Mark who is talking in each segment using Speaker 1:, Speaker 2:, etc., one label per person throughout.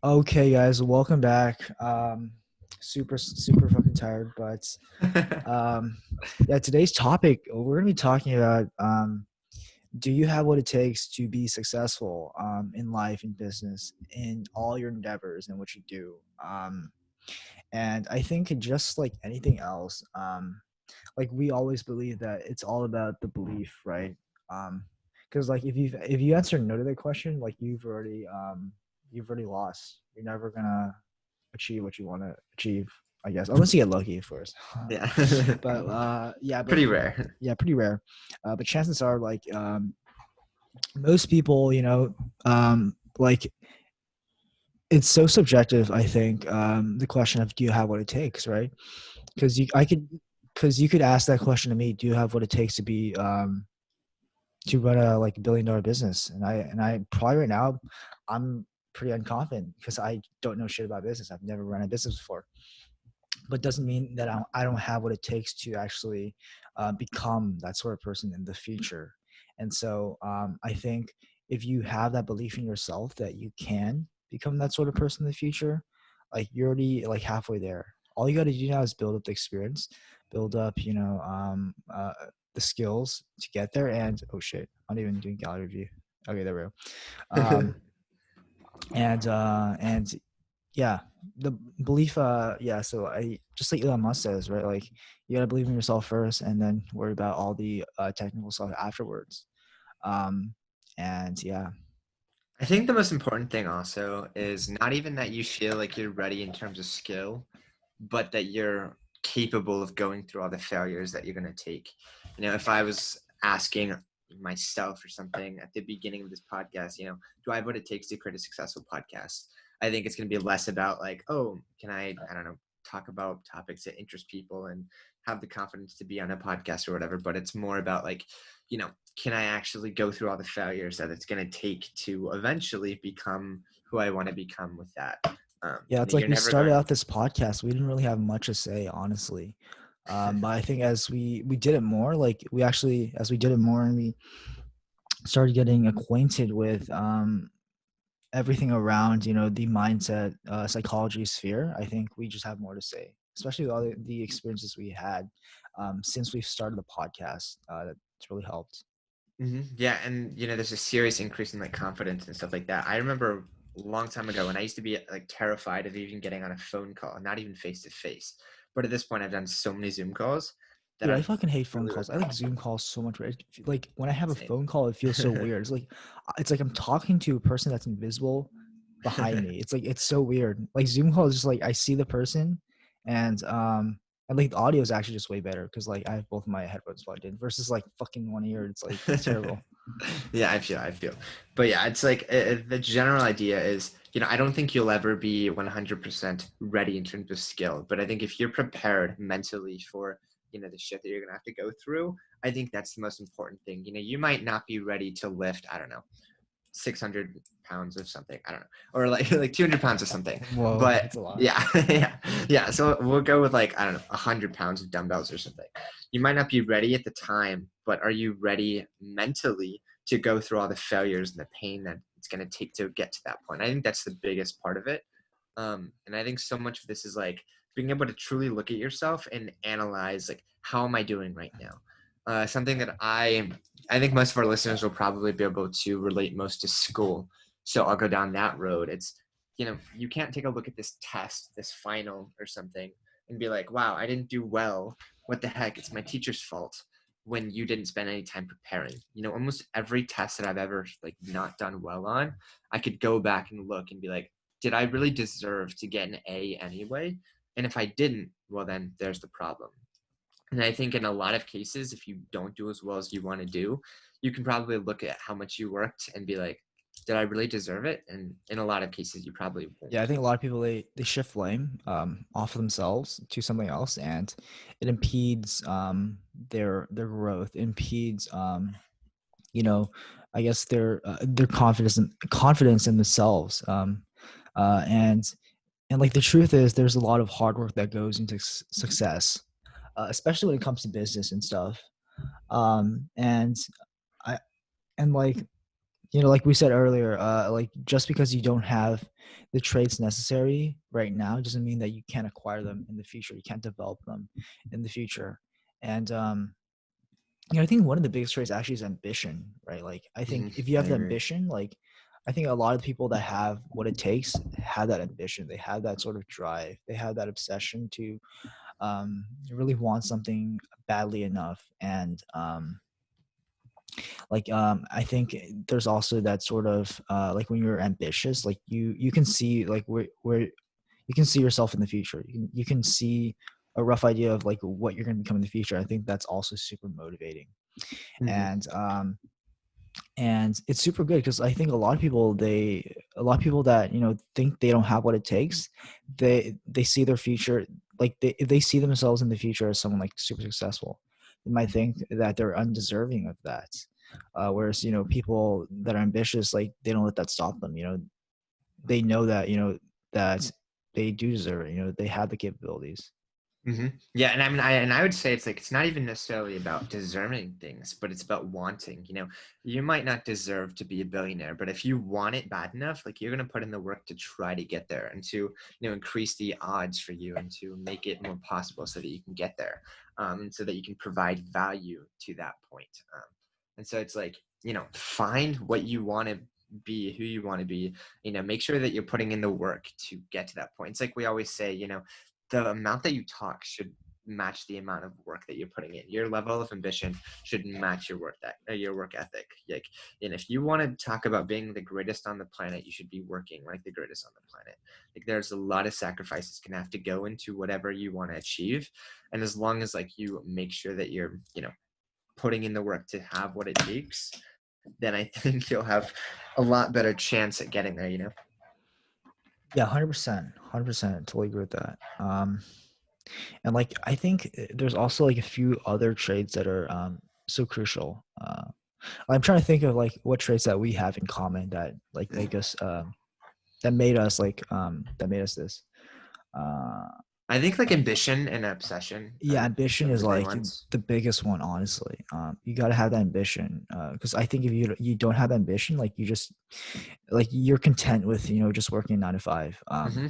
Speaker 1: Okay, guys, welcome back. Super fucking tired, but um, yeah, today's topic we're gonna be talking about do you have what it takes to be successful in life and business in all your endeavors and what you do. And I think just like anything else, like we always believe that it's all about the belief, right? Because like if you answer no to that question, like you've already lost. You're never gonna achieve what you want to achieve, I guess, unless you get lucky, of course.
Speaker 2: Yeah.
Speaker 1: but yeah, but
Speaker 2: Pretty rare.
Speaker 1: yeah, pretty rare. But chances are, like most people, like it's so subjective. I think the question of do you have what it takes, right? Because you could ask that question to me. Do you have what it takes to be to run a like $1 billion business? And I probably right now I'm pretty unconfident because I don't know shit about business. I've never run a business before, but doesn't mean that I don't have what it takes to actually become that sort of person in the future. And so I think if you have that belief in yourself that you can become that sort of person in the future, like you're already like halfway there. All you got to do now is build up the experience, build up, the skills to get there. And oh shit, I'm not even doing gallery view. Okay, there we go. Um, and yeah, the belief, yeah, so I just like Elon Musk says, right? Like you gotta believe in yourself first and then worry about all the technical stuff afterwards. Um and yeah.
Speaker 2: I think the most important thing also is not even that you feel like you're ready in terms of skill, but that you're capable of going through all the failures that you're going to take. If I was asking myself or something at the beginning of this podcast, do I have what it takes to create a successful podcast? I think it's going to be less about like, oh, can I don't know, talk about topics that interest people and have the confidence to be on a podcast or whatever, but it's more about like, can I actually go through all the failures that it's going to take to eventually become who I want to become with that?
Speaker 1: Yeah, it's like
Speaker 2: You're
Speaker 1: we
Speaker 2: never
Speaker 1: started
Speaker 2: going.
Speaker 1: out this podcast, we didn't really have much to say, honestly. But I think as we did it more, like we actually as we did it more and we started getting acquainted with everything around, the mindset psychology sphere, I think we just have more to say, especially with all the experiences we had since we've started the podcast. That's really helped.
Speaker 2: Yeah, and there's a serious increase in like confidence and stuff like that. I remember a long time ago when I used to be like terrified of even getting on a phone call, not even face to face. But at this point, I've done so many Zoom calls that
Speaker 1: Dude, I
Speaker 2: I've
Speaker 1: fucking hate phone
Speaker 2: really
Speaker 1: calls. I like Zoom calls so much. Like when I have a
Speaker 2: same.
Speaker 1: phone call, it feels so weird. It's like I'm talking to a person that's invisible behind me. It's like it's so weird. Like Zoom call is just like I see the person, and like the audio is actually just way better because like I have both my headphones plugged in versus like fucking one ear. It's terrible.
Speaker 2: Yeah, I feel. But yeah, it's like the general idea is, I don't think you'll ever be 100% ready in terms of skill, but I think if you're prepared mentally for, the shit that you're gonna have to go through, I think that's the most important thing. You might not be ready to lift, I don't know, 600 pounds of something, I don't know, or like like 200 pounds of something,
Speaker 1: Whoa,
Speaker 2: but
Speaker 1: that's a lot.
Speaker 2: yeah. Yeah, so we'll go with like, I don't know, 100 pounds of dumbbells or something. You might not be ready at the time, but are you ready mentally to go through all the failures and the pain that it's going to take to get to that point? I think that's the biggest part of it. And I think so much of this is like being able to truly look at yourself and analyze like, how am I doing right now? Something that I think most of our listeners will probably be able to relate most to school. So I'll go down that road. It's, you can't take a look at this test, this final or something, and be like, wow, I didn't do well. What the heck? It's my teacher's fault, when you didn't spend any time preparing. Almost every test that I've ever like not done well on, I could go back and look and be like, did I really deserve to get an A anyway? And if I didn't, well, then there's the problem. And I think in a lot of cases, if you don't do as well as you want to do, you can probably look at how much you worked and be like, did I really deserve it? And in a lot of cases, you probably
Speaker 1: Yeah, I
Speaker 2: won't.
Speaker 1: think a lot of people they shift blame off of themselves to something else, and it impedes their growth, impedes you know, I guess their confidence in themselves. And like the truth is, there's a lot of hard work that goes into success, especially when it comes to business and stuff. And I and like like we said earlier, like just because you don't have the traits necessary right now doesn't mean that you can't acquire them in the future. You can't develop them in the future. And I think one of the biggest traits actually is ambition, right? Like I think if you
Speaker 2: I
Speaker 1: have the
Speaker 2: agree.
Speaker 1: ambition, like I think a lot of the people that have what it takes have that ambition. They have that sort of drive. They have that obsession to really want something badly enough. And I think there's also that sort of like when you're ambitious, like you can see like where you can see yourself in the future. You can see a rough idea of like what you're going to become in the future. I think that's also super motivating.
Speaker 2: Hmm.
Speaker 1: And it's super good because I think a lot of people that think they don't have what it takes, they see their future, like if they see themselves in the future as someone like super successful, they might think that they're undeserving of that. Whereas people that are ambitious, like they don't let that stop them. They know that that they do deserve it. They have the capabilities.
Speaker 2: Yeah, and I would say it's like it's not even necessarily about deserving things, but it's about wanting. You might not deserve to be a billionaire, but if you want it bad enough, like you're gonna put in the work to try to get there and to increase the odds for you and to make it more possible so that you can get there, and so that you can provide value to that point. And so it's like find what you want to be, who you want to be. Make sure that you're putting in the work to get to that point. It's like we always say, the amount that you talk should match the amount of work that you're putting in. Your level of ambition should match your work ethic. Like, and if you want to talk about being the greatest on the planet, you should be working like the greatest on the planet. Like, there's a lot of sacrifices can have to go into whatever you want to achieve, and as long as like you make sure that you're putting in the work to have what it takes, then I think you'll have a lot better chance at getting there.
Speaker 1: Yeah, 100%, 100%. Totally agree with that. And like I think there's also like a few other traits that are so crucial. I'm trying to think of like what traits that we have in common that like make us that made us this. Uh,
Speaker 2: I think like ambition and obsession
Speaker 1: yeah,
Speaker 2: are
Speaker 1: ambition
Speaker 2: some of
Speaker 1: is
Speaker 2: the big
Speaker 1: like
Speaker 2: ones.
Speaker 1: the biggest one, honestly. You got to have that ambition because I think if you don't have ambition, like you just like you're content with just working 9 to 5.
Speaker 2: Hmm.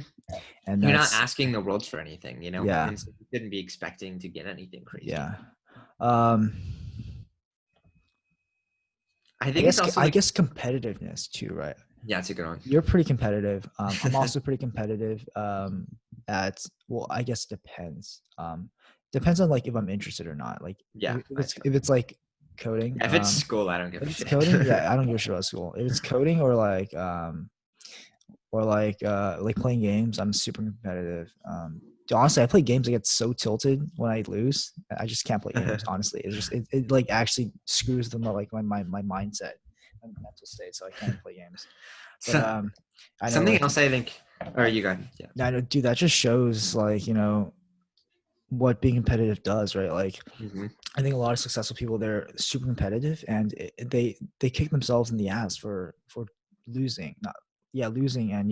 Speaker 1: And
Speaker 2: You're not
Speaker 1: that's
Speaker 2: asking the world for anything,
Speaker 1: yeah,
Speaker 2: and so you shouldn't be expecting to get anything crazy.
Speaker 1: yeah. Um,
Speaker 2: I think it's also
Speaker 1: I
Speaker 2: like,
Speaker 1: guess competitiveness too, right?
Speaker 2: yeah, it's a good one.
Speaker 1: You're pretty competitive. I'm also pretty competitive. Well, I guess depends. Depends on like if I'm interested or not. Like
Speaker 2: Yeah, I feel
Speaker 1: if it's like coding,
Speaker 2: if it's school, I don't give a
Speaker 1: if it's
Speaker 2: shit.
Speaker 1: coding, yeah, I don't give a shit about school. If it's coding or like playing games, I'm super competitive. Honestly, I play games. I get so tilted when I lose. I just can't play games. Honestly, it's just it like actually screws them up, like my mindset, my mental state. So I can't even play games. But
Speaker 2: So
Speaker 1: I know
Speaker 2: something
Speaker 1: like
Speaker 2: else I think, or you go ahead. Yeah.
Speaker 1: I know, dude. That just shows like what being competitive does, right? Like
Speaker 2: Hmm.
Speaker 1: I think a lot of successful people, they're super competitive and they kick themselves in the ass for losing, not yeah losing and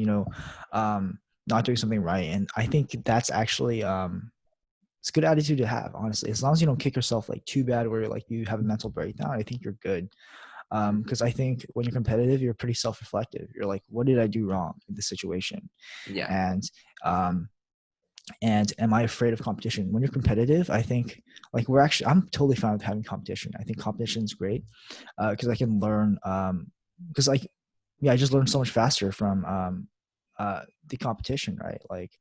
Speaker 1: not doing something right. And I think that's actually it's a good attitude to have, honestly, as long as you don't kick yourself like too bad where like you have a mental breakdown. I think you're good. Because I think when you're competitive, you're pretty self-reflective. You're like, what did I do wrong in this situation?
Speaker 2: Yeah.
Speaker 1: And um, and am I afraid of competition? When you're competitive, I think like I'm totally fine with having competition. I think competition is great because I can learn because like yeah, I just learn so much faster from the competition, right? Like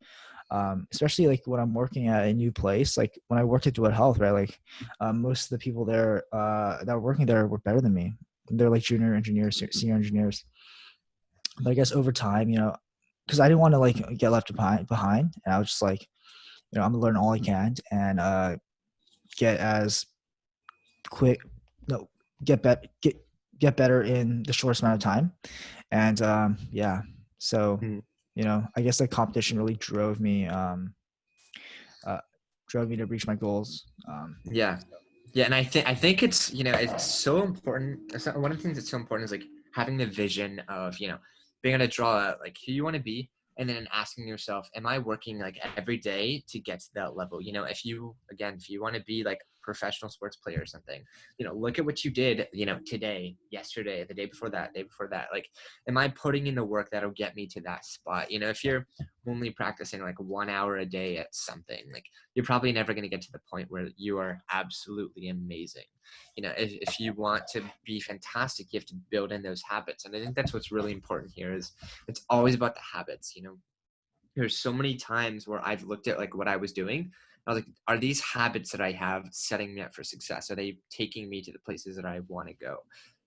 Speaker 1: especially like when I'm working at a new place, like when I worked at Duet Health, right? Like most of the people there that were working there were better than me. They're like junior engineers, senior engineers. But I guess over time, because I didn't want to like get left behind, and I was just like, I'm gonna learn all I can and get as quick, no, get better in the shortest amount of time. And yeah, so
Speaker 2: Mm.
Speaker 1: I guess that competition really uh, drove me to reach my goals.
Speaker 2: Yeah. Yeah, and I think it's it's so important. One of the things that's so important is like having the vision of being able to draw out like who you want to be, and then asking yourself, am I working like every day to get to that level? If you want to be like professional sports player or something, look at what you did, today, yesterday, the day before that. Like, am I putting in the work that'll get me to that spot? If you're only practicing like 1 hour a day at something, like, you're probably never going to get to the point where you are absolutely amazing. If you want to be fantastic, you have to build in those habits. And I think that's what's really important here is it's always about the habits. There's so many times where I've looked at like what I was doing. I was like, are these habits that I have setting me up for success? Are they taking me to the places that I want to go?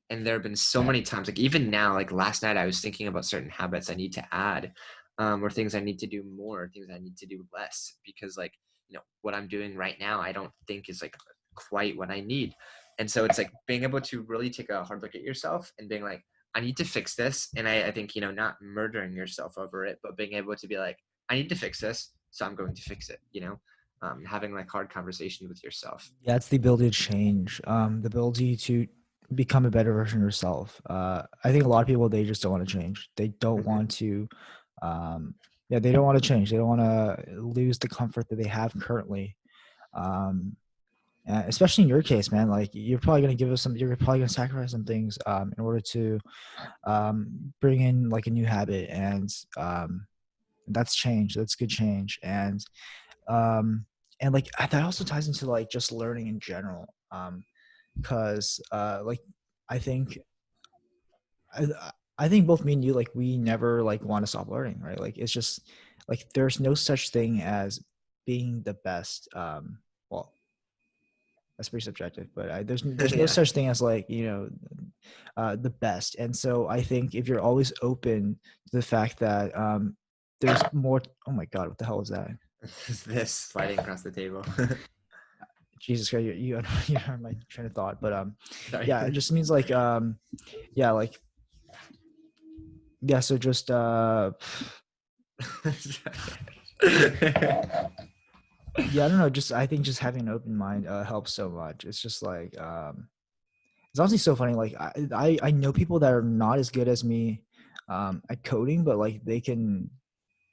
Speaker 2: And there have been so many times, like even now, like last night, I was thinking about certain habits I need to add, or things I need to do more, things I need to do less, because like, what I'm doing right now, I don't think is like quite what I need. And so it's like being able to really take a hard look at yourself and being like, I need to fix this. And I think, not murdering yourself over it, but being able to be like, I need to fix this, so I'm going to fix it, having like hard conversations with yourself.
Speaker 1: Yeah, it's the ability to change, the ability to become a better version of yourself. I think a lot of people, they just don't want to change. They don't
Speaker 2: Hmm.
Speaker 1: want to, yeah, they don't want to change. They don't want to lose the comfort that they have currently. Especially in your case, man, like you're probably going to give us some, you're probably going to sacrifice some things in order to bring in like a new habit. And that's change. That's good change. Um, and like that also ties into like just learning in general. Because like I think I, I think both me and you, like, we never like want to stop learning, right? Like it's just like there's no such thing as being the best. Well, that's pretty subjective, but there's no
Speaker 2: Yeah.
Speaker 1: such thing as like the best. And so I think if you're always open to the fact that there's more. Oh my God, what the hell is that?
Speaker 2: Is this sliding across the table?
Speaker 1: Jesus Christ, you are my train of thought. But
Speaker 2: Sorry.
Speaker 1: yeah, it just means like yeah, like yeah. So just yeah, I don't know. Just I think just having an open mind helps so much. It's just like it's honestly so funny. Like I know people that are not as good as me at coding, but like they can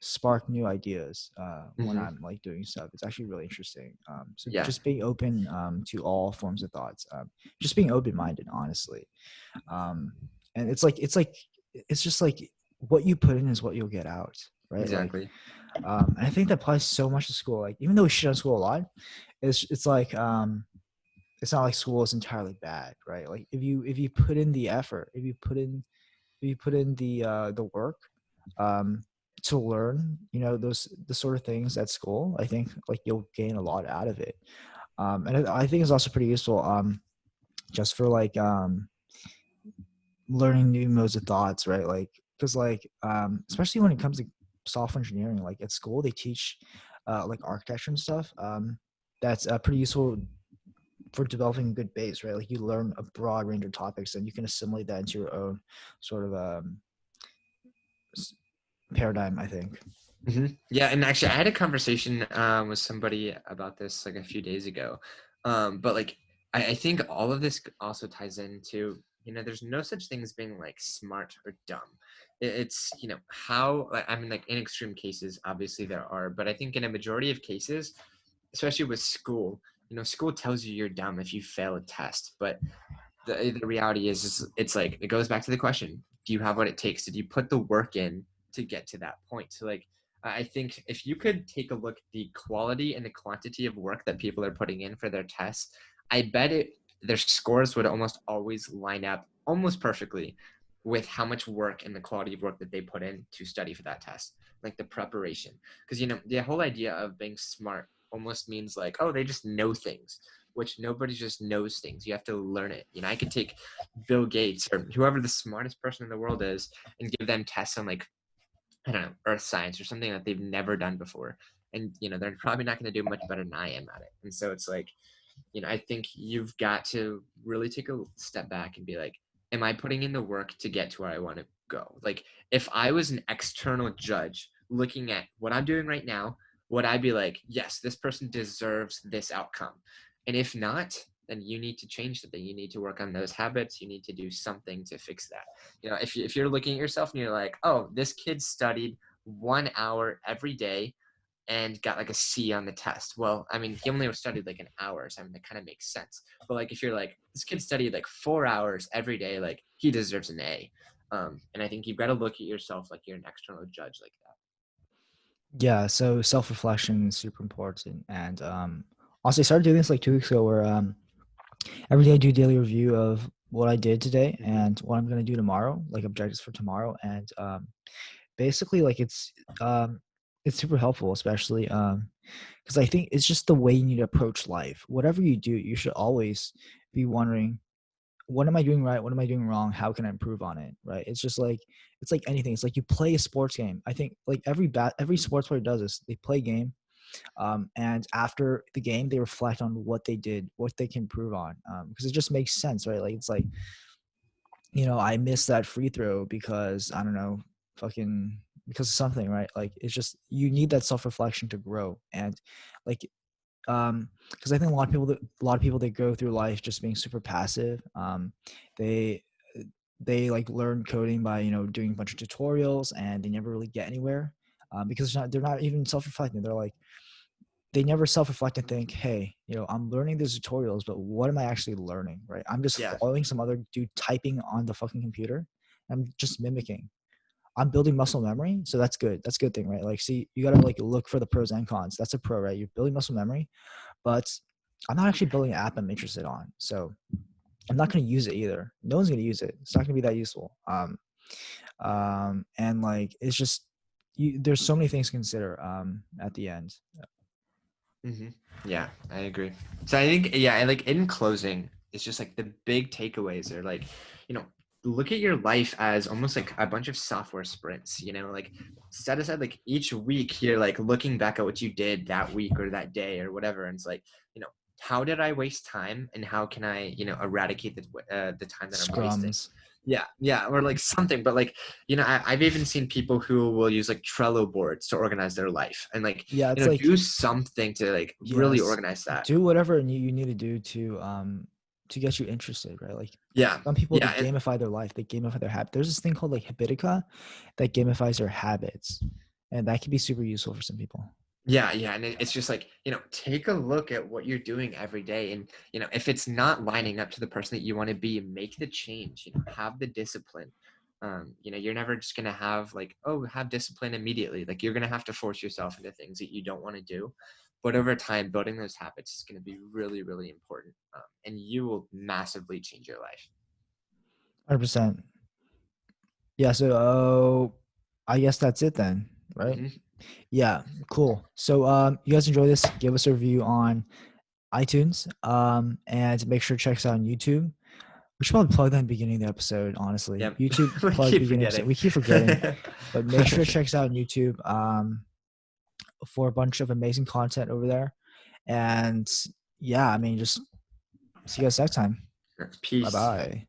Speaker 1: spark new ideas when
Speaker 2: Hmm.
Speaker 1: I'm like doing stuff. It's actually really interesting. So
Speaker 2: Yeah,
Speaker 1: just being open to all forms of thoughts, just being open minded, honestly. um and it's just like what you put in is what you'll get out, right? Like
Speaker 2: exactly.
Speaker 1: and I think that applies so much to school. Like even though we shit on school a lot, it's like it's not like school is entirely bad, right? Like if you put in the effort, if you put in the work um to learn, those the sort of things at school, I think like you'll gain a lot out of it. And I think it's also pretty useful just for like learning new modes of thoughts, right? Like because like especially when it comes to software engineering, like at school they teach like architecture and stuff. That's pretty useful for developing a good base, right? Like you learn a broad range of topics and you can assimilate that into your own sort of paradigm, I think.
Speaker 2: Yeah, and actually, I had a conversation with somebody about this like a few days ago. But like, I think all of this also ties into, there's no such thing as being like smart or dumb. It's, how, like, I mean, like in extreme cases, obviously there are, but I think in a majority of cases, especially with school, school tells you you're dumb if you fail a test. But the reality is it's like, it goes back to the question, do you have what it takes? Did you put the work in to get to that point? So like, I think if you could take a look at the quality and the quantity of work that people are putting in for their tests, I bet their scores would almost always line up almost perfectly with how much work and the quality of work that they put in to study for that test, like the preparation. Because the whole idea of being smart almost means like, oh, they just know things, which nobody just knows things. You have to learn it. I could take Bill Gates or whoever the smartest person in the world is and give them tests on like, I don't know, earth science or something that they've never done before. And, they're probably not going to do much better than I am at it. And so it's like, I think you've got to really take a step back and be like, am I putting in the work to get to where I want to go? Like, if I was an external judge looking at what I'm doing right now, would I be like, yes, this person deserves this outcome? And if not, then you need to change something. You need to work on those habits. You need to do something to fix that. If you're looking at yourself and you're like, oh, this kid studied 1 hour every day and got like a C on the test. Well, I mean, he only studied like an hour, so I mean, that kind of makes sense. But like, if you're like, this kid studied like 4 hours every day, like he deserves an A. And I think you've got to look at yourself like you're an external judge like that.
Speaker 1: Yeah, so self-reflection is super important. And also I started doing this like 2 weeks ago where every day I do a daily review of what I did today
Speaker 2: Mm-hmm.
Speaker 1: and what I'm going to do tomorrow, like objectives for tomorrow. And basically like it's super helpful, especially because I think it's just the way you need to approach life. Whatever you do, you should always be wondering, what am I doing right? What am I doing wrong? How can I improve on it? Right? It's just like it's like anything. It's like you play a sports game. I think like every sports player does this. They play a game, and after the game, they reflect on what they did, what they can improve on, because it just makes sense, right? Like it's like, I missed that free throw because I don't know, fucking because of something, right? Like it's just you need that self reflection to grow, and like because I think a lot of people they go through life just being super passive. They they like learn coding by doing a bunch of tutorials, and they never really get anywhere because they're not even self-reflecting. They're like they never self-reflect and think, hey, I'm learning these tutorials, but what am I actually learning, right? I'm just
Speaker 2: Yeah.
Speaker 1: following some other dude typing on the fucking computer. I'm just mimicking. I'm building muscle memory, so that's good. That's a good thing, right? Like, see, you gotta like look for the pros and cons. That's a pro, right? You're building muscle memory, but I'm not actually building an app I'm interested on. So I'm not going to use it either. No one's going to use it. It's not going to be that useful. And like, it's just, there's so many things to consider at the end.
Speaker 2: Mm-hmm. Yeah, I agree. So I think, yeah, and like in closing, it's just like the big takeaways are like, you know, look at your life as almost like a bunch of software sprints, like set aside like each week you're like looking back at what you did that week or that day or whatever. And it's like, how did I waste time and how can I, eradicate the time that I'm wasting?
Speaker 1: Scrums.
Speaker 2: Yeah, yeah, or like something, but like, I've even seen people who will use like Trello boards to organize their life and like,
Speaker 1: Yeah, it's like,
Speaker 2: do something to like really
Speaker 1: yes,
Speaker 2: organize that.
Speaker 1: do whatever you need to do to get you interested, right? Like
Speaker 2: Yeah,
Speaker 1: some people, they
Speaker 2: yeah, and
Speaker 1: gamify their life, they gamify their habit. There's this thing called like Habitica that gamifies their habits, and that can be super useful for some people.
Speaker 2: yeah, yeah, and it's just like, take a look at what you're doing every day, and if it's not lining up to the person that you want to be, make the change. Have the discipline. You're never just gonna have like, oh, have discipline immediately. Like you're gonna have to force yourself into things that you don't want to do, but over time, building those habits is gonna be really, really important, and you will massively change your life.
Speaker 1: 100%. Yeah, so I guess that's it then, right?
Speaker 2: Hmm.
Speaker 1: Yeah, cool. So you guys enjoy this, give us a review on iTunes, and make sure to check us out on YouTube. We should probably plug that in the beginning of the episode, honestly.
Speaker 2: Yep,
Speaker 1: YouTube
Speaker 2: we
Speaker 1: plug
Speaker 2: keep
Speaker 1: beginning of the episode.
Speaker 2: forgetting.
Speaker 1: We keep forgetting, but make sure to check us out on YouTube for a bunch of amazing content over there. And yeah, I mean, just see you guys next time. Bye
Speaker 2: Peace.
Speaker 1: bye.